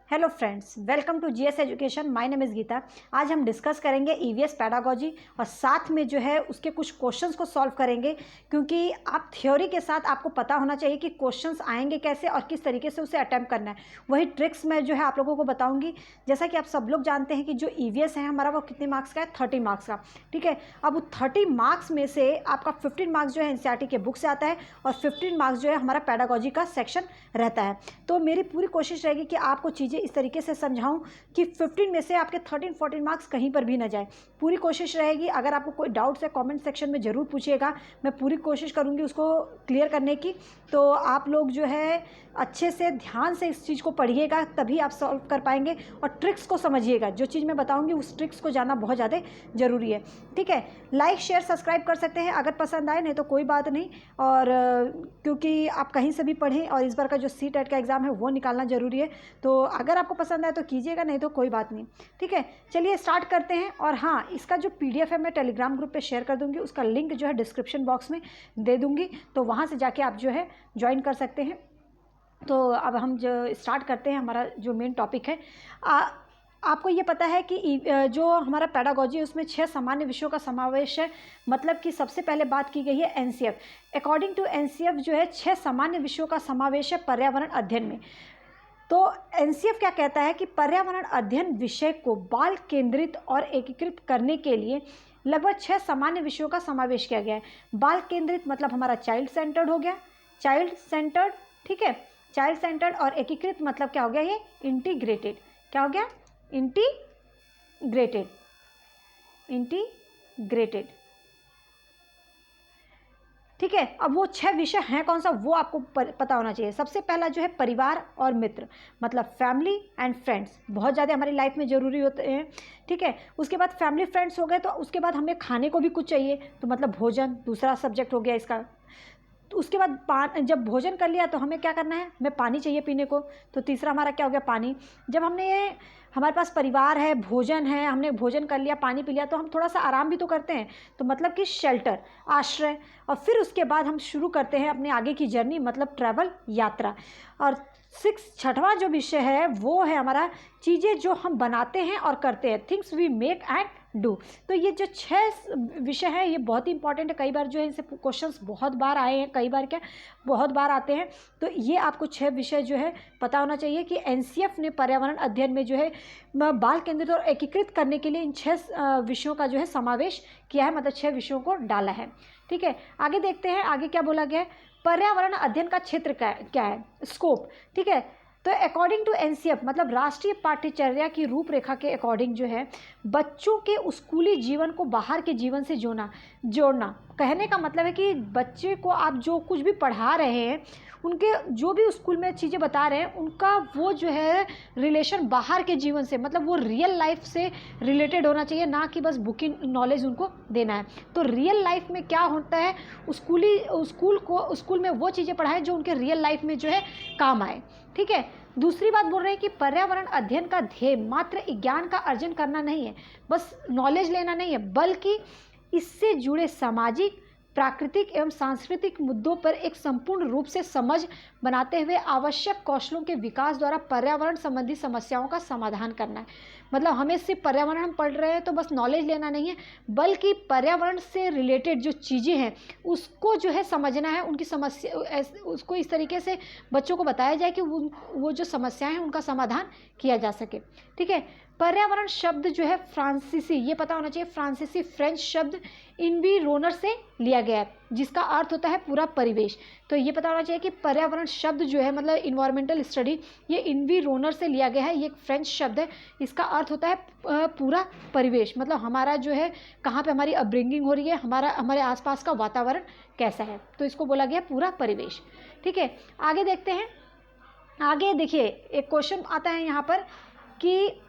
Hello friends, welcome to GS education. My name is Geeta. आज हम discuss करेंगे EVS pedagogy और साथ में जो है उसके कुछ क्वेश्चंस को सॉल्व करेंगे, क्योंकि आप थ्योरी के साथ आपको पता होना चाहिए कि क्वेश्चंस आएंगे कैसे और किस तरीके से उसे अटैम्प्ट करना है। वही ट्रिक्स मैं जो है आप लोगों को बताऊंगी। जैसा कि आप सब लोग जानते हैं कि जो ईवीएस है हमारा वो कितने मार्क्स का है, 30 मार्क्स का। ठीक है, अब वो 30 मार्क्स में से आपका 15 मार्क्स जो है एनसीईआरटी के बुक से आता है और 15 मार्क्स जो है हमारा पैडागोजी का सेक्शन रहता है। तो मेरी पूरी कोशिश रहेगी कि आपको चीज़ें इस तरीके से समझाऊं कि 15 में से आपके 13-14 मार्क्स कहीं पर भी ना जाए। पूरी कोशिश रहेगी। अगर आपको कोई डाउट्स है कमेंट सेक्शन में ज़रूर पूछिएगा, मैं पूरी कोशिश करूंगी उसको क्लियर करने की। तो आप लोग जो है अच्छे से ध्यान से इस चीज़ को पढ़िएगा, तभी आप सॉल्व कर पाएंगे। और ट्रिक्स को समझिएगा, जो चीज़ मैं बताऊंगी उस ट्रिक्स को जानना बहुत ज़्यादा ज़रूरी है। ठीक है, लाइक शेयर सब्सक्राइब कर सकते हैं अगर पसंद आए, नहीं तो कोई बात नहीं। और क्योंकि आप कहीं से भी पढ़ें और इस बार का जो CTET का एग्ज़ाम है वो निकालना ज़रूरी है। तो अगर आपको पसंद आए तो कीजिएगा, नहीं तो कोई बात नहीं। ठीक है, चलिए स्टार्ट करते हैं। और हाँ, इसका जो PDF है मैं टेलीग्राम ग्रुप पे शेयर कर दूंगी, उसका लिंक जो है डिस्क्रिप्शन बॉक्स में दे दूंगी, तो वहाँ से जाके आप जो है ज्वाइन कर सकते हैं। तो अब हम जो स्टार्ट करते हैं, हमारा जो मेन टॉपिक है। आपको ये पता है कि जो हमारा पैडागोजी है उसमें 6 सामान्य विषयों का समावेश है। मतलब कि सबसे पहले बात की गई है एनसीएफ। अकॉर्डिंग टू एनसीएफ जो है 6 सामान्य विषयों का समावेश है पर्यावरण अध्ययन में। तो एनसीएफ क्या कहता है कि पर्यावरण अध्ययन विषय को बाल केंद्रित और एकीकृत करने के लिए लगभग 6 सामान्य विषयों का समावेश किया गया है। बाल केंद्रित मतलब हमारा चाइल्ड सेंटर्ड हो गया, चाइल्ड सेंटर्ड। ठीक है, चाइल्ड सेंटर्ड। और एकीकृत मतलब क्या हो गया, ये इंटीग्रेटेड। क्या हो गया, इंटीग्रेटेड। इंटीग्रेटेड। ठीक है, अब वो 6 विषय हैं कौन सा, वो आपको पता होना चाहिए। सबसे पहला जो है परिवार और मित्र, मतलब फैमिली एंड फ्रेंड्स, बहुत ज़्यादा हमारी लाइफ में ज़रूरी होते हैं। ठीक है, उसके बाद फैमिली फ्रेंड्स हो गए, तो उसके बाद हमें खाने को भी कुछ चाहिए, तो मतलब भोजन दूसरा सब्जेक्ट हो गया इसका। तो उसके बाद जब भोजन कर लिया तो हमें क्या करना है, हमें पानी चाहिए पीने को, तो तीसरा हमारा क्या हो गया, पानी। जब हमने ये हमारे पास परिवार है, भोजन है, हमने भोजन कर लिया, पानी पी लिया, तो हम थोड़ा सा आराम भी तो करते हैं, तो मतलब कि शेल्टर, आश्रय। और फिर उसके बाद हम शुरू करते हैं अपने आगे की जर्नी, मतलब ट्रैवल, यात्रा। और 6वां जो विषय है वो है हमारा चीज़ें जो हम बनाते हैं और करते हैं, things we make and do. तो ये जो 6 विषय हैं ये बहुत ही इंपॉर्टेंट है। कई बार जो है इनसे क्वेश्चंस बहुत बार आए हैं, कई बार क्या बहुत बार आते हैं। तो ये आपको 6 विषय जो है पता होना चाहिए कि एनसीएफ ने पर्यावरण अध्ययन में जो है बाल केंद्रित और एकीकृत करने के लिए इन 6 विषयों का जो है समावेश किया है, मतलब 6 विषयों को डाला है। ठीक है, आगे देखते हैं आगे क्या बोला गया है। पर्यावरण अध्ययन का क्षेत्र क्या है, स्कोप। ठीक है, तो अकॉर्डिंग टू एनसीएफ मतलब राष्ट्रीय पाठ्यचर्या की रूपरेखा के अकॉर्डिंग जो है बच्चों के स्कूली जीवन को बाहर के जीवन से जोड़ना। कहने का मतलब है कि बच्चे को आप जो कुछ भी पढ़ा रहे हैं, उनके जो भी स्कूल में चीज़ें बता रहे हैं, उनका वो जो है रिलेशन बाहर के जीवन से, मतलब वो रियल लाइफ से रिलेटेड होना चाहिए, ना कि बस बुकिंग नॉलेज उनको देना है। तो रियल लाइफ में क्या होता है, स्कूल में वो चीज़ें पढ़ाएं जो उनके रियल लाइफ में जो है काम आए। ठीक है, दूसरी बात बोल रहे हैं कि पर्यावरण अध्ययन का ध्येय मात्र ज्ञान का अर्जन करना नहीं है, बस नॉलेज लेना नहीं है, बल्कि इससे जुड़े सामाजिक, प्राकृतिक एवं सांस्कृतिक मुद्दों पर एक संपूर्ण रूप से समझ बनाते हुए आवश्यक कौशलों के विकास द्वारा पर्यावरण संबंधी समस्याओं का समाधान करना है। मतलब हमें सिर्फ पर्यावरण हम पढ़ रहे हैं तो बस नॉलेज लेना नहीं है, बल्कि पर्यावरण से रिलेटेड जो चीज़ें हैं उसको जो है समझना है, उनकी समस्या उसको इस तरीके से बच्चों को बताया जाए कि वो जो समस्याएं हैं उनका समाधान किया जा सके। ठीक है, पर्यावरण शब्द जो है फ्रांसीसी, ये पता होना चाहिए, फ्रांसीसी फ्रेंच शब्द इन्विरोनर से लिया गया है, जिसका अर्थ होता है पूरा परिवेश। तो ये पता होना चाहिए कि पर्यावरण शब्द जो है मतलब इन्वायरमेंटल स्टडी, ये इन्विरोनर से लिया गया है, ये एक फ्रेंच शब्द है, इसका अर्थ होता है पूरा परिवेश। मतलब हमारा जो है कहाँ पे हमारी अपब्रिंगिंग हो रही है, हमारे आसपास का वातावरण कैसा है, तो इसको बोला गया पूरा परिवेश। ठीक है, आगे देखते हैं। आगे देखिए एक क्वेश्चन आता है यहाँ पर कि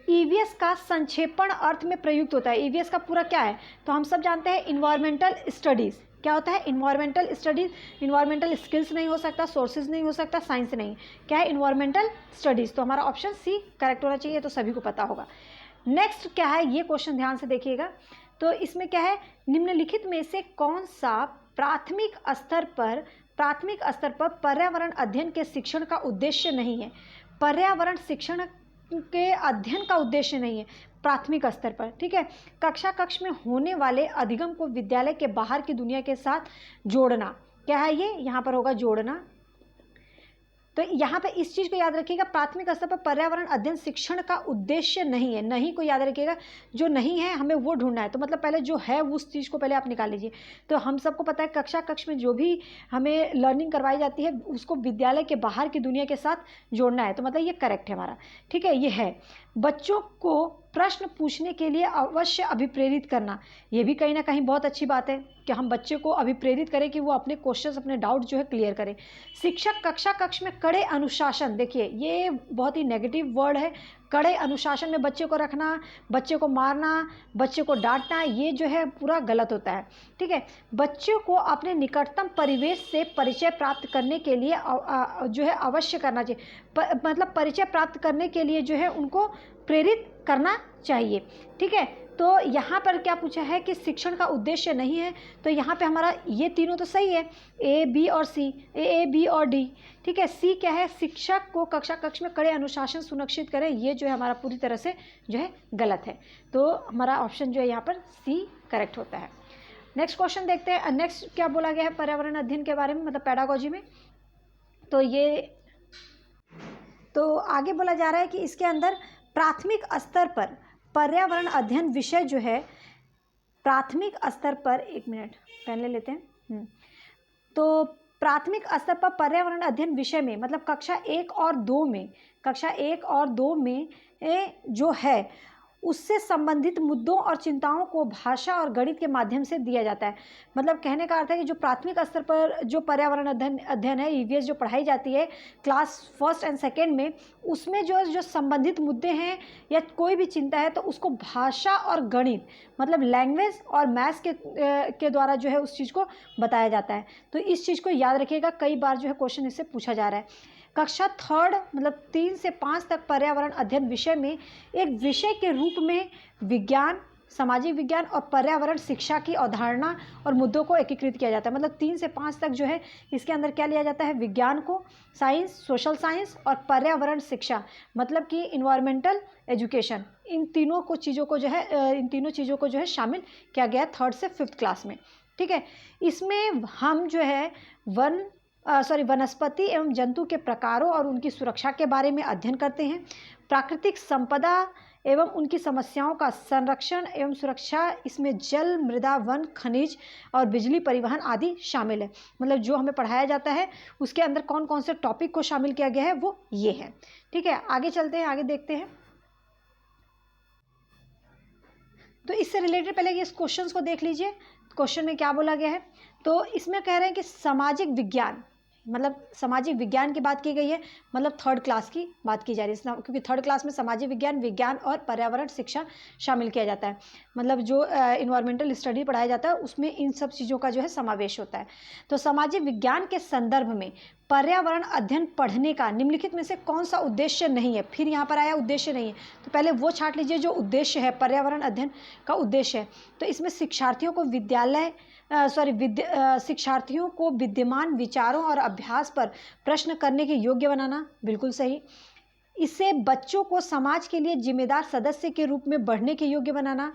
ईवीएस का संक्षेपण अर्थ में प्रयुक्त होता है। ईवीएस का पूरा क्या है, तो हम सब जानते हैं इन्वायरमेंटल स्टडीज़। क्या होता है इन्वायरमेंटल स्टडीज़, इन्वायरमेंटल स्किल्स नहीं हो सकता, सोर्सेज नहीं हो सकता, साइंस नहीं, क्या है इन्वायरमेंटल स्टडीज़। तो हमारा ऑप्शन सी करेक्ट होना चाहिए, तो सभी को पता होगा। नेक्स्ट क्या है, ये क्वेश्चन ध्यान से देखिएगा। तो इसमें क्या है, निम्नलिखित में से कौन सा प्राथमिक स्तर पर पर्यावरण अध्ययन के शिक्षण का उद्देश्य नहीं है। पर्यावरण शिक्षण के अध्ययन का उद्देश्य नहीं है प्राथमिक स्तर पर, ठीक है। कक्ष में होने वाले अधिगम को विद्यालय के बाहर की दुनिया के साथ जोड़ना, क्या है ये, यहाँ पर होगा जोड़ना। तो यहाँ पे इस चीज़ को याद रखिएगा, प्राथमिक स्तर पर पर्यावरण अध्ययन शिक्षण का उद्देश्य नहीं है, नहीं को याद रखिएगा, जो नहीं है हमें वो ढूंढना है। तो मतलब पहले जो है उस चीज़ को पहले आप निकाल लीजिए। तो हम सबको पता है कक्ष में जो भी हमें लर्निंग करवाई जाती है उसको विद्यालय के बाहर की दुनिया के साथ जोड़ना है, तो मतलब ये करेक्ट है हमारा, ठीक है। ये है बच्चों को प्रश्न पूछने के लिए अवश्य अभिप्रेरित करना, ये भी कहीं ना कहीं बहुत अच्छी बात है कि हम बच्चे को अभिप्रेरित करें कि वो अपने क्वेश्चंस, अपने डाउट जो है क्लियर करें। शिक्षक कक्ष में कड़े अनुशासन, देखिए ये बहुत ही नेगेटिव वर्ड है, कड़े अनुशासन में बच्चे को रखना, बच्चे को मारना, बच्चे को डांटना, ये जो है पूरा गलत होता है, ठीक है। बच्चों को अपने निकटतम परिवेश से परिचय प्राप्त करने के लिए जो है अवश्य करना चाहिए, मतलब परिचय प्राप्त करने के लिए जो है उनको प्रेरित करना चाहिए, ठीक है। तो यहाँ पर क्या पूछा है कि शिक्षण का उद्देश्य नहीं है, तो यहाँ पे हमारा ये तीनों तो सही है, ए बी और सी, ए बी और डी, ठीक है। सी क्या है, शिक्षक को कक्ष में कड़े अनुशासन सुनिश्चित करें, ये जो है हमारा पूरी तरह से जो है गलत है। तो हमारा ऑप्शन जो है यहाँ पर सी करेक्ट होता है। नेक्स्ट क्वेश्चन देखते हैं। नेक्स्ट क्या बोला गया है पर्यावरण अध्ययन के बारे में, मतलब पेडागोजी में। तो आगे बोला जा रहा है कि इसके अंदर प्राथमिक स्तर पर पर्यावरण अध्ययन विषय जो है, प्राथमिक स्तर पर, एक मिनट पेन ले लेते हैं। तो प्राथमिक स्तर पर पर्यावरण अध्ययन विषय में, मतलब कक्षा 1 और 2 में जो है उससे संबंधित मुद्दों और चिंताओं को भाषा और गणित के माध्यम से दिया जाता है। मतलब कहने का अर्थ है कि जो प्राथमिक स्तर पर जो पर्यावरण अध्ययन है, ईवीएस जो पढ़ाई जाती है क्लास 1st और 2nd में, उसमें जो संबंधित मुद्दे हैं या कोई भी चिंता है तो उसको भाषा और गणित, मतलब लैंग्वेज और मैथ्स के द्वारा जो है उस चीज़ को बताया जाता है। तो इस चीज़ को याद रखिएगा, कई बार जो है क्वेश्चन इससे पूछा जा रहा है। कक्षा 3 मतलब 3 से 5 तक पर्यावरण अध्ययन विषय में एक विषय के रूप में विज्ञान, सामाजिक विज्ञान और पर्यावरण शिक्षा की अवधारणा और मुद्दों को एकीकृत किया जाता है। मतलब 3 से 5 तक जो है इसके अंदर क्या लिया जाता है, विज्ञान को, साइंस, सोशल साइंस और पर्यावरण शिक्षा, मतलब कि इन्वायरमेंटल एजुकेशन, इन तीनों चीज़ों को जो है शामिल किया गया 3rd से 5th क्लास में, ठीक है। इसमें हम जो है वनस्पति एवं जंतु के प्रकारों और उनकी सुरक्षा के बारे में अध्ययन करते हैं। प्राकृतिक संपदा एवं उनकी समस्याओं का संरक्षण एवं सुरक्षा, इसमें जल, मृदा, वन, खनिज और बिजली परिवहन आदि शामिल है। मतलब जो हमें पढ़ाया जाता है उसके अंदर कौन कौन से टॉपिक को शामिल किया गया है वो ये है, ठीक है। आगे चलते हैं, आगे देखते हैं। तो इससे रिलेटेड पहले इस क्वेश्चन को देख लीजिए, क्वेश्चन में क्या बोला गया है। तो इसमें कह रहे हैं कि सामाजिक विज्ञान, मतलब सामाजिक विज्ञान की बात की गई है, मतलब 3rd क्लास की बात की जा रही है, क्योंकि 3rd क्लास में सामाजिक विज्ञान और पर्यावरण शिक्षा शामिल किया जाता है। मतलब जो इन्वायरमेंटल स्टडी पढ़ाया जाता है उसमें इन सब चीज़ों का जो है समावेश होता है। तो सामाजिक विज्ञान के संदर्भ में पर्यावरण अध्ययन पढ़ने का निम्नलिखित में से कौन सा उद्देश्य नहीं है। फिर यहाँ पर आया उद्देश्य नहीं है, तो पहले वो छांट लीजिए जो उद्देश्य है, पर्यावरण अध्ययन का उद्देश्य है। तो इसमें शिक्षार्थियों को विद्यमान विचारों और अभ्यास पर प्रश्न करने के योग्य बनाना, बिल्कुल सही। इससे बच्चों को समाज के लिए जिम्मेदार सदस्य के रूप में बढ़ने के योग्य बनाना,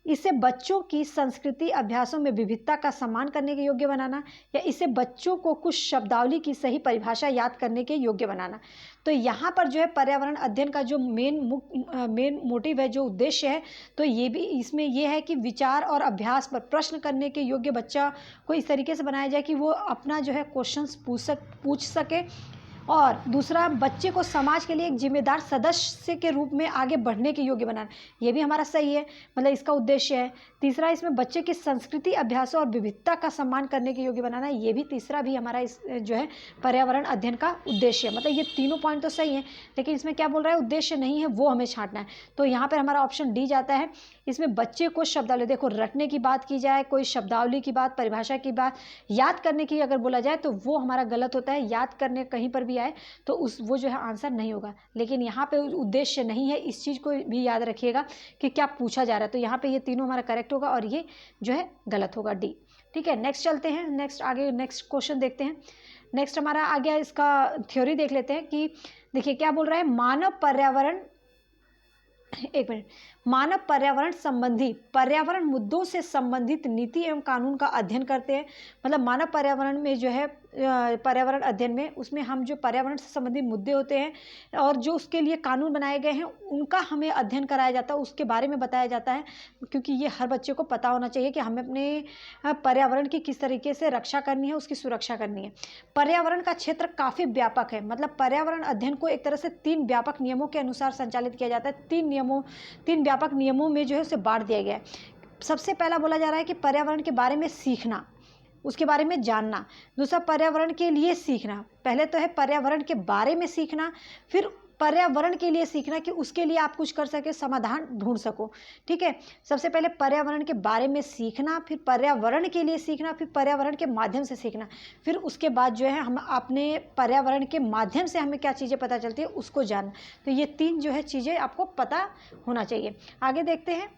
इसे बच्चों की संस्कृति अभ्यासों में विविधता का सम्मान करने के योग्य बनाना, या इसे बच्चों को कुछ शब्दावली की सही परिभाषा याद करने के योग्य बनाना। तो यहाँ पर जो है पर्यावरण अध्ययन का जो मेन मोटिव है, जो उद्देश्य है, तो ये भी इसमें ये है कि विचार और अभ्यास पर प्रश्न करने के योग्य बच्चा को इस तरीके से बनाया जाए कि वो अपना जो है क्वेश्चंस पूछ सके, और दूसरा बच्चे को समाज के लिए एक जिम्मेदार सदस्य के रूप में आगे बढ़ने के योग्य बनाना, ये भी हमारा सही है, मतलब इसका उद्देश्य है। तीसरा, इसमें बच्चे की संस्कृति अभ्यासों और विविधता का सम्मान करने के योग्य बनाना, ये भी तीसरा भी हमारा इस जो है पर्यावरण अध्ययन का उद्देश्य है। मतलब ये तीनों पॉइंट तो सही है, लेकिन इसमें क्या बोल रहा है, उद्देश्य नहीं है, वो हमें छांटना है। तो यहाँ पर हमारा ऑप्शन डी जाता है। इसमें बच्चे को शब्दावली, देखो रटने की बात की जाए, कोई शब्दावली की बात, परिभाषा की बात, याद करने की अगर बोला जाए तो वो हमारा गलत होता है। याद करने कहीं पर भी आए तो वो जो है आंसर नहीं होगा, लेकिन यहाँ पे उद्देश्य नहीं है, इस चीज़ को भी याद रखिएगा कि क्या पूछा जा रहा है। तो यहाँ पे ये तीनों हमारा करेक्ट होगा और ये जो है गलत होगा, डी, ठीक है। नेक्स्ट चलते हैं, नेक्स्ट क्वेश्चन देखते हैं। नेक्स्ट हमारा आ गया, इसका थ्योरी देख लेते हैं कि देखिए क्या बोल रहा है, मानव पर्यावरण, एक मिनट, मानव पर्यावरण संबंधी पर्यावरण मुद्दों से संबंधित नीति एवं कानून का अध्ययन करते हैं। मतलब मानव पर्यावरण में जो है पर्यावरण अध्ययन में, उसमें हम जो पर्यावरण से संबंधित मुद्दे होते हैं और जो उसके लिए कानून बनाए गए हैं उनका हमें अध्ययन कराया जाता है, उसके बारे में बताया जाता है। क्योंकि ये हर बच्चे को पता होना चाहिए कि हमें अपने पर्यावरण की किस तरीके से रक्षा करनी है, उसकी सुरक्षा करनी है। पर्यावरण का क्षेत्र काफ़ी व्यापक है। मतलब पर्यावरण अध्ययन को एक तरह से 3 व्यापक नियमों के अनुसार संचालित किया जाता है। 3 व्यापक नियमों में जो है उसे बांट दिया गया है। सबसे पहला बोला जा रहा है कि पर्यावरण के बारे में सीखना, उसके बारे में जानना। दूसरा, पर्यावरण के लिए सीखना। पहले तो है पर्यावरण के बारे में सीखना, फिर पर्यावरण के लिए सीखना कि उसके लिए आप कुछ कर सके, समाधान ढूंढ सको। ठीक है, सबसे पहले पर्यावरण के बारे में सीखना, फिर पर्यावरण के लिए सीखना, फिर पर्यावरण के माध्यम से सीखना, फिर उसके बाद जो है हम अपने पर्यावरण के माध्यम से हमें क्या चीज़ें पता चलती है उसको जानना। तो ये 3 जो है चीज़ें आपको पता होना चाहिए। आगे देखते हैं।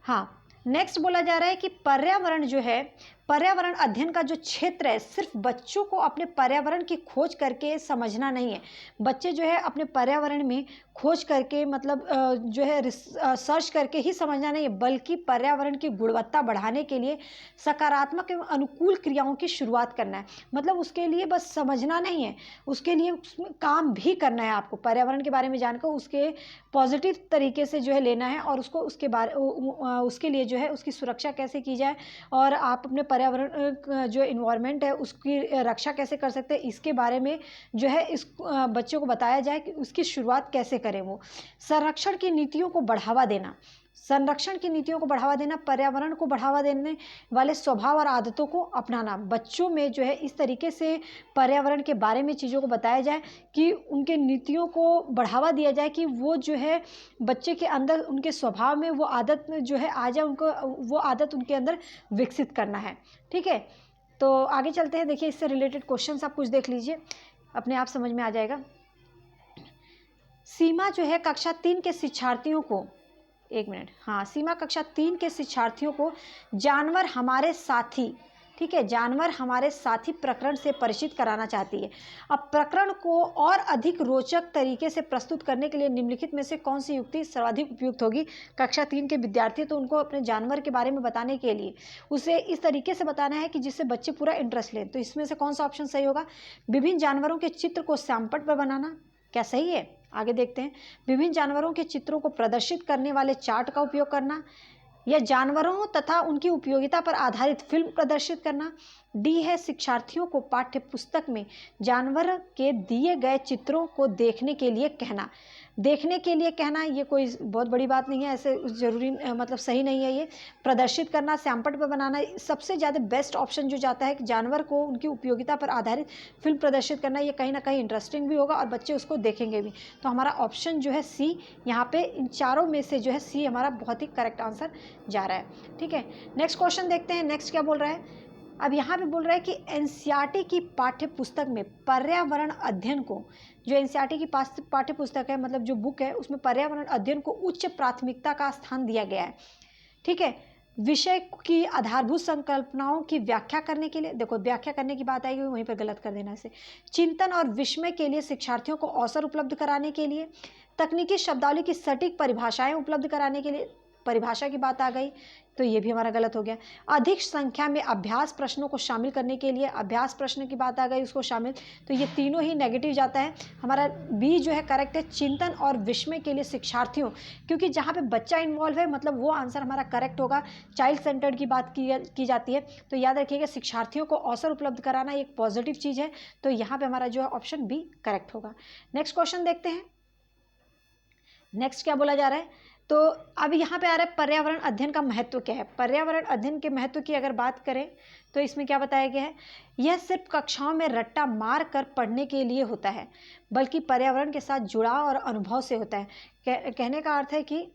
हाँ, नेक्स्ट बोला जा रहा है कि पर्यावरण जो है, पर्यावरण अध्ययन का जो क्षेत्र है, सिर्फ बच्चों को अपने पर्यावरण की खोज करके समझना नहीं है। बच्चे जो है अपने पर्यावरण में खोज करके, मतलब जो है सर्च करके ही समझना नहीं है, बल्कि पर्यावरण की गुणवत्ता बढ़ाने के लिए सकारात्मक एवं अनुकूल क्रियाओं की शुरुआत करना है। मतलब उसके लिए बस समझना नहीं है, उसके लिए उसमें काम भी करना है। आपको पर्यावरण के बारे में जानकर उसके पॉजिटिव तरीके से जो है लेना है, और उसको उसके लिए जो है उसकी सुरक्षा कैसे की जाए, और आप अपने पर्यावरण जो इन्वायरमेंट है उसकी रक्षा कैसे कर सकते हैं, इसके बारे में जो है इस बच्चों को बताया जाए कि उसकी शुरुआत कैसे करें। वो संरक्षण की नीतियों को बढ़ावा देना, संरक्षण की नीतियों को बढ़ावा देना, पर्यावरण को बढ़ावा देने वाले स्वभाव और आदतों को अपनाना। बच्चों में जो है इस तरीके से पर्यावरण के बारे में चीज़ों को बताया जाए कि उनके नीतियों को बढ़ावा दिया जाए, कि वो जो है बच्चे के अंदर, उनके स्वभाव में वो आदत जो है आ जाए, उनको वो आदत उनके अंदर विकसित करना है। ठीक है, तो आगे चलते हैं। देखिए इससे रिलेटेड क्वेश्चन आप कुछ देख लीजिए, अपने आप समझ में आ जाएगा। सीमा जो है कक्षा 3 के शिक्षार्थियों को, एक मिनट, हाँ, सीमा कक्षा 3 के शिक्षार्थियों को जानवर हमारे साथी, ठीक है, जानवर हमारे साथी प्रकरण से परिचित कराना चाहती है। अब प्रकरण को और अधिक रोचक तरीके से प्रस्तुत करने के लिए निम्नलिखित में से कौन सी युक्ति सर्वाधिक उपयुक्त होगी। कक्षा 3 के विद्यार्थी, तो उनको अपने जानवर के बारे में बताने के लिए उसे इस तरीके से बताना है कि जिससे बच्चे पूरा इंटरेस्ट लें। तो इसमें से कौन सा ऑप्शन सही होगा। विभिन्न जानवरों के चित्र को सैमपट पर बनाना, क्या सही है। आगे देखते हैं। विभिन्न जानवरों के चित्रों को प्रदर्शित करने वाले चार्ट का उपयोग करना, या जानवरों तथा उनकी उपयोगिता पर आधारित फिल्म प्रदर्शित करना। डी है शिक्षार्थियों को पाठ्य पुस्तक में जानवर के दिए गए चित्रों को देखने के लिए कहना। देखने के लिए कहना ये कोई बहुत बड़ी बात नहीं है, ऐसे ज़रूरी मतलब सही नहीं है। ये प्रदर्शित करना, सैमपट पर बनाना, सबसे ज़्यादा बेस्ट ऑप्शन जो जाता है कि जानवर को उनकी उपयोगिता पर आधारित फिल्म प्रदर्शित करना। ये कहीं ना कहीं इंटरेस्टिंग भी होगा और बच्चे उसको देखेंगे भी। तो हमारा ऑप्शन जो है सी, यहाँ पे इन चारों में से जो है सी हमारा बहुत ही करेक्ट आंसर जा रहा है। ठीक है, नेक्स्ट क्वेश्चन देखते हैं। नेक्स्ट क्या बोल रहा है। अब यहाँ पे बोल रहा है कि एनसीईआरटी की पाठ्य पुस्तक में पर्यावरण अध्ययन को, जो एनसीईआरटी की पाठ्य पुस्तक है, मतलब जो बुक है, उसमें पर्यावरण अध्ययन को उच्च प्राथमिकता का स्थान दिया गया है। ठीक है, विषय की आधारभूत संकल्पनाओं की व्याख्या करने के लिए, देखो व्याख्या करने की बात आएगी वहीं पर गलत कर देना इसे। चिंतन और विस्मय के लिए शिक्षार्थियों को अवसर उपलब्ध कराने के लिए, तकनीकी शब्दावली की सटीक परिभाषाएं उपलब्ध कराने के लिए, परिभाषा की बात आ गई तो ये भी हमारा गलत हो गया। अधिक संख्या में अभ्यास प्रश्नों को शामिल करने के लिए, अभ्यास प्रश्न की बात आ गई उसको शामिल, तो ये तीनों ही नेगेटिव जाता है। हमारा बी जो है करेक्ट है, चिंतन और विस्मय के लिए शिक्षार्थियों, क्योंकि जहाँ पे बच्चा इन्वॉल्व है मतलब वो आंसर हमारा करेक्ट होगा। चाइल्ड सेंटर्ड की बात की जाती है, तो याद रखिएगा शिक्षार्थियों को अवसर उपलब्ध कराना एक पॉजिटिव चीज़ है, तो यहाँ पर हमारा जो है ऑप्शन बी करेक्ट होगा। नेक्स्ट क्वेश्चन देखते हैं। नेक्स्ट क्या बोला जा रहा है, तो अब यहाँ पे आ रहा है पर्यावरण अध्ययन का महत्व क्या है। पर्यावरण अध्ययन के महत्व की अगर बात करें तो इसमें क्या बताया गया है, यह सिर्फ कक्षाओं में रट्टा मार कर पढ़ने के लिए होता है, बल्कि पर्यावरण के साथ जुड़ाव और अनुभव से होता है। कहने का अर्थ है कि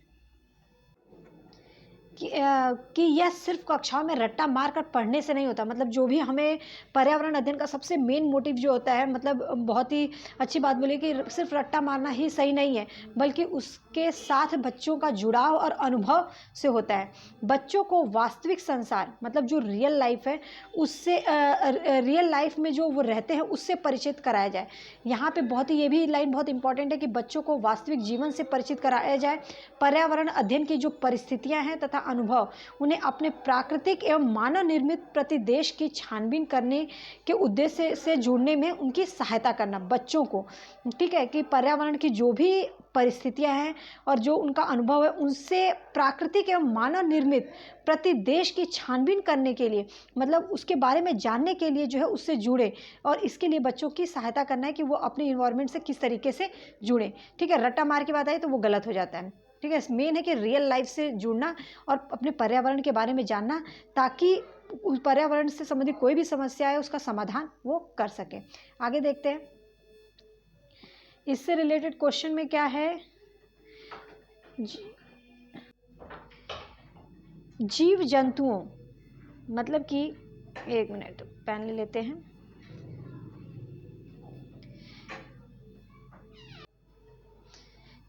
कि यह सिर्फ कक्षाओं में रट्टा मार कर पढ़ने से नहीं होता। मतलब जो भी हमें पर्यावरण अध्ययन का सबसे मेन मोटिव जो होता है, मतलब बहुत ही अच्छी बात बोली कि सिर्फ रट्टा मारना ही सही नहीं है, बल्कि उसके साथ बच्चों का जुड़ाव और अनुभव से होता है। बच्चों को वास्तविक संसार, मतलब जो रियल लाइफ है उससे, रियल लाइफ में जो वो रहते हैं उससे परिचित कराया जाए। यहाँ पे बहुत ही, ये भी लाइन बहुत इंपॉर्टेंट है कि बच्चों को वास्तविक जीवन से परिचित कराया जाए। पर्यावरण अध्ययन की जो परिस्थितियाँ हैं तथा अनुभव उन्हें अपने प्राकृतिक एवं मानव निर्मित प्रतिदेश की छानबीन करने के उद्देश्य से जुड़ने में उनकी सहायता करना बच्चों को। ठीक है, कि पर्यावरण की जो भी परिस्थितियां हैं और जो उनका अनुभव है उनसे प्राकृतिक एवं मानव निर्मित प्रतिदेश की छानबीन करने के लिए, मतलब उसके बारे में जानने के लिए जो है उससे जुड़े, और इसके लिए बच्चों की सहायता करना है कि वो अपने इन्वायरमेंट से किस तरीके से जुड़े। ठीक है, रट्टा मार की बात आई तो वो गलत हो जाता है। ठीक है, मेन है कि रियल लाइफ से जुड़ना और अपने पर्यावरण के बारे में जानना, ताकि उस पर्यावरण से संबंधित कोई भी समस्या है उसका समाधान वो कर सके। आगे देखते हैं, इससे रिलेटेड क्वेश्चन में क्या है, जीव जंतुओं, मतलब कि, एक मिनट पेन ले लेते हैं।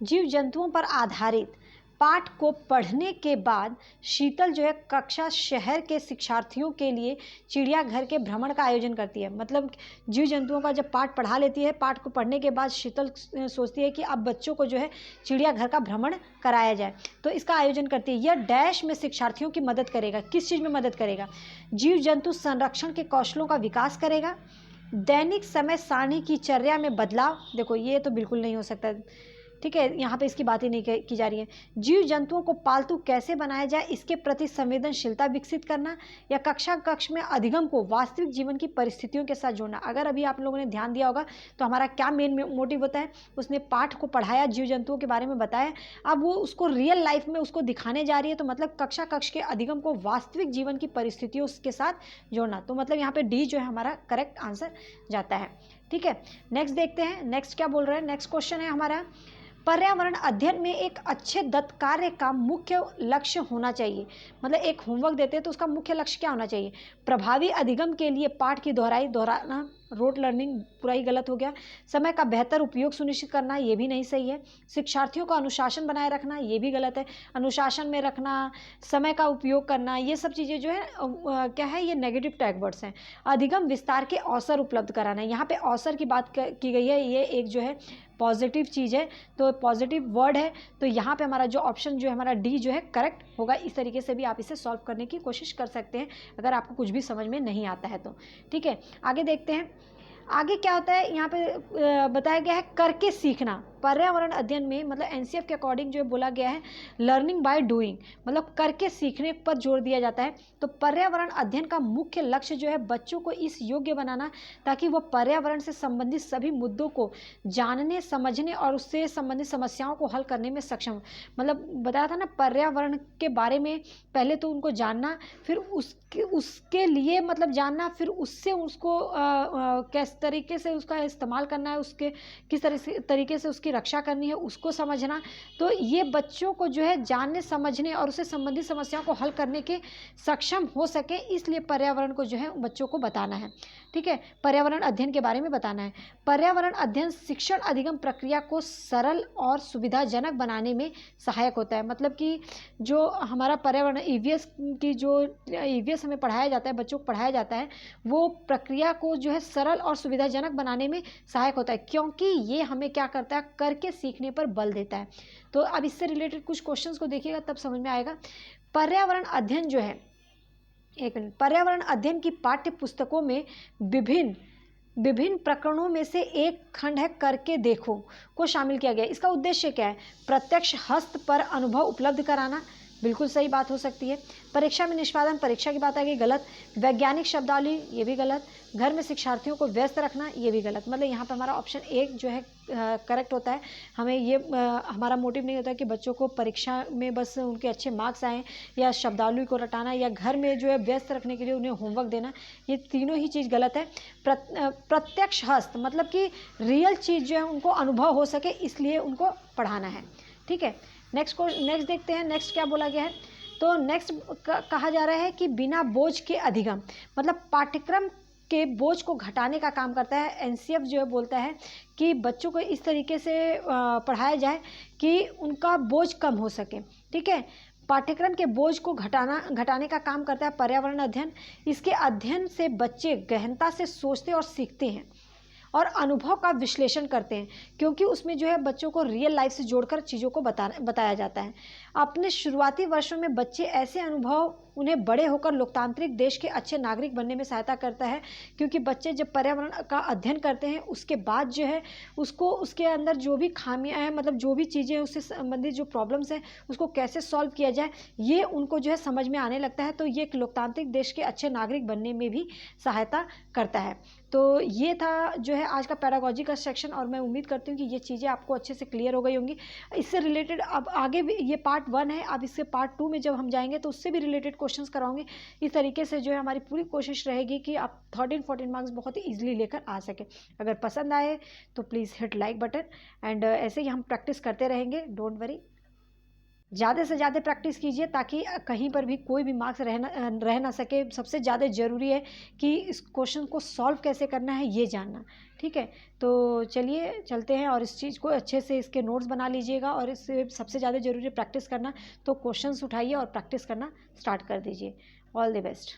जीव जंतुओं पर आधारित पाठ को पढ़ने के बाद शीतल जो है कक्षा शहर के शिक्षार्थियों के लिए चिड़ियाघर के भ्रमण का आयोजन करती है। मतलब जीव जंतुओं का जब पाठ पढ़ा लेती है, पाठ को पढ़ने के बाद शीतल सोचती है कि अब बच्चों को जो है चिड़ियाघर का भ्रमण कराया जाए, तो इसका आयोजन करती है। यह डैश में शिक्षार्थियों की मदद करेगा। किस चीज़ में मदद करेगा? जीव जंतु संरक्षण के कौशलों का विकास करेगा। दैनिक समय सारणी की चर्या में बदलाव, देखो ये तो बिल्कुल नहीं हो सकता। ठीक है, यहाँ पे इसकी बात ही नहीं की जा रही है। जीव जंतुओं को पालतू कैसे बनाया जाए, इसके प्रति संवेदनशीलता विकसित करना, या कक्षा कक्ष में अधिगम को वास्तविक जीवन की परिस्थितियों के साथ जोड़ना। अगर अभी आप लोगों ने ध्यान दिया होगा तो हमारा क्या मेन मोटिव होता है, उसने पाठ को पढ़ाया, जीव जंतुओं के बारे में बताया, अब वो उसको रियल लाइफ में उसको दिखाने जा रही है, तो मतलब कक्षा कक्ष के अधिगम को वास्तविक जीवन की परिस्थितियों के साथ जोड़ना। तो मतलब यहाँ पे डी जो है हमारा करेक्ट आंसर जाता है। ठीक है, नेक्स्ट देखते हैं, नेक्स्ट क्या बोल रहे हैं। नेक्स्ट क्वेश्चन है हमारा, पर्यावरण अध्ययन में एक अच्छे दत्त कार्य का मुख्य लक्ष्य होना चाहिए। मतलब एक होमवर्क देते हैं तो उसका मुख्य लक्ष्य क्या होना चाहिए? प्रभावी अधिगम के लिए पाठ की दोहराना, रोट लर्निंग पूरा ही गलत हो गया। समय का बेहतर उपयोग सुनिश्चित करना, ये भी नहीं सही है। शिक्षार्थियों का अनुशासन बनाए रखना, ये भी गलत है। अनुशासन में रखना, समय का उपयोग करना, ये सब चीज़ें जो है क्या है, ये नेगेटिव टैग वर्ड्स हैं। अधिगम विस्तार के अवसर उपलब्ध कराना, यहाँ पे अवसर की बात की गई है, ये एक जो है पॉजिटिव चीज़ है, तो पॉजिटिव वर्ड है, तो यहाँ पे हमारा जो ऑप्शन जो है हमारा डी जो है करेक्ट होगा। इस तरीके से भी आप इसे सॉल्व करने की कोशिश कर सकते हैं अगर आपको कुछ भी समझ में नहीं आता है तो। ठीक है, आगे देखते हैं। आगे क्या होता है, यहाँ पे बताया गया है करके सीखना। पर्यावरण अध्ययन में मतलब एनसीएफ के अकॉर्डिंग जो बोला गया है लर्निंग बाय डूइंग, मतलब करके सीखने पर जोर दिया जाता है। तो पर्यावरण अध्ययन का मुख्य लक्ष्य जो है बच्चों को इस योग्य बनाना ताकि वह पर्यावरण से संबंधित सभी मुद्दों को जानने, समझने और उससे संबंधित समस्याओं को हल करने में सक्षम। मतलब बताया था ना, पर्यावरण के बारे में पहले तो उनको जानना, फिर उसके लिए मतलब जानना, फिर उससे उसको किस तरीके से उसका इस्तेमाल करना है, उसके किस तरीके से उसकी रक्षा करनी है, उसको समझना। तो ये बच्चों को जो है जानने, समझने और उससे संबंधित समस्याओं को हल करने के सक्षम हो सके, इसलिए पर्यावरण को जो है बच्चों को बताना है। ठीक है, पर्यावरण अध्ययन के बारे में बताना है। पर्यावरण अध्ययन शिक्षण अधिगम प्रक्रिया को सरल और सुविधाजनक बनाने में सहायक होता है। मतलब कि जो हमारा पर्यावरण ईवीएस की जो ईवीएस हमें पढ़ाया जाता है, बच्चों को पढ़ाया जाता है, वो प्रक्रिया को जो है सरल और सुविधाजनक बनाने में सहायक होता है, क्योंकि ये हमें क्या करता है, करके सीखने पर बल देता है। तो अब इससे रिलेटेड कुछ क्वेश्चंस को देखिएगा तब समझ में आएगा। पर्यावरण अध्ययन जो है, एक मिनट, पर्यावरण अध्ययन की पाठ्य पुस्तकों में विभिन्न प्रकरणों में से एक खंड है करके देखो को शामिल किया गया। इसका उद्देश्य क्या है? प्रत्यक्ष हस्त पर अनुभव उपलब्ध कराना, बिल्कुल सही बात हो सकती है। परीक्षा में निष्पादन, परीक्षा की बात आ गई, गलत। वैज्ञानिक शब्दावली, ये भी गलत। घर में शिक्षार्थियों को व्यस्त रखना, ये भी गलत। मतलब यहाँ पर हमारा ऑप्शन एक जो है करेक्ट होता है। हमें ये हमारा मोटिव नहीं होता कि बच्चों को परीक्षा में बस उनके अच्छे मार्क्स आएँ या शब्दावली को रटाना या घर में जो है व्यस्त रखने के लिए उन्हें होमवर्क देना, ये तीनों ही चीज़ गलत है। प्रत्यक्ष हस्त मतलब कि रियल चीज़ जो है उनको अनुभव हो सके, इसलिए उनको पढ़ाना है। ठीक है, नेक्स्ट देखते हैं, नेक्स्ट क्या बोला गया है। तो तो नेक्स्ट कहा जा रहा है कि बिना बोझ के अधिगम, मतलब पाठ्यक्रम के बोझ को घटाने का काम करता है। एनसीएफ जो है बोलता है कि बच्चों को इस तरीके से पढ़ाया जाए कि उनका बोझ कम हो सके। ठीक है, पाठ्यक्रम के बोझ को घटाने का काम करता है पर्यावरण अध्ययन। इसके अध्ययन से बच्चे गहनता से सोचते और सीखते हैं और अनुभव का विश्लेषण करते हैं, क्योंकि उसमें जो है बच्चों को रियल लाइफ से जोड़कर चीज़ों को बताया जाता है। अपने शुरुआती वर्षों में बच्चे ऐसे अनुभव उन्हें बड़े होकर लोकतांत्रिक देश के अच्छे नागरिक बनने में सहायता करता है, क्योंकि बच्चे जब पर्यावरण का अध्ययन करते हैं उसके बाद जो है उसको उसके अंदर जो भी खामियां हैं, मतलब जो भी चीज़ें उससे संबंधित जो प्रॉब्लम्स हैं उसको कैसे सॉल्व किया जाए, ये उनको जो है समझ में आने लगता है। तो ये एक लोकतांत्रिक देश के अच्छे नागरिक बनने में भी सहायता करता है। तो ये था जो है आज का पैडागॉजी का सेक्शन, और मैं उम्मीद करती हूँ कि ये चीज़ें आपको अच्छे से क्लियर हो गई होंगी। इससे रिलेटेड अब आगे भी, ये पार्ट 1 है, अब इससे पार्ट 2 में जब हम जाएंगे तो उससे भी रिलेटेड क्वेश्चंस कराऊंगी। इस तरीके से जो है हमारी पूरी कोशिश रहेगी कि आप 13-14 मार्क्स बहुत ही ईजिली लेकर आ सके। अगर पसंद आए तो please hit like button, and ऐसे ही हम प्रैक्टिस करते रहेंगे, डोंट वरी। ज़्यादा से ज़्यादा प्रैक्टिस कीजिए ताकि कहीं पर भी कोई भी मार्क्स रह ना सके। सबसे ज़्यादा ज़रूरी है कि इस क्वेश्चन को सॉल्व कैसे करना है ये जानना। ठीक है, तो चलिए चलते हैं, और इस चीज़ को अच्छे से इसके नोट्स बना लीजिएगा, और इससे सबसे ज़्यादा ज़रूरी है प्रैक्टिस करना। तो क्वेश्चंस उठाइए और प्रैक्टिस करना स्टार्ट कर दीजिए। All the best.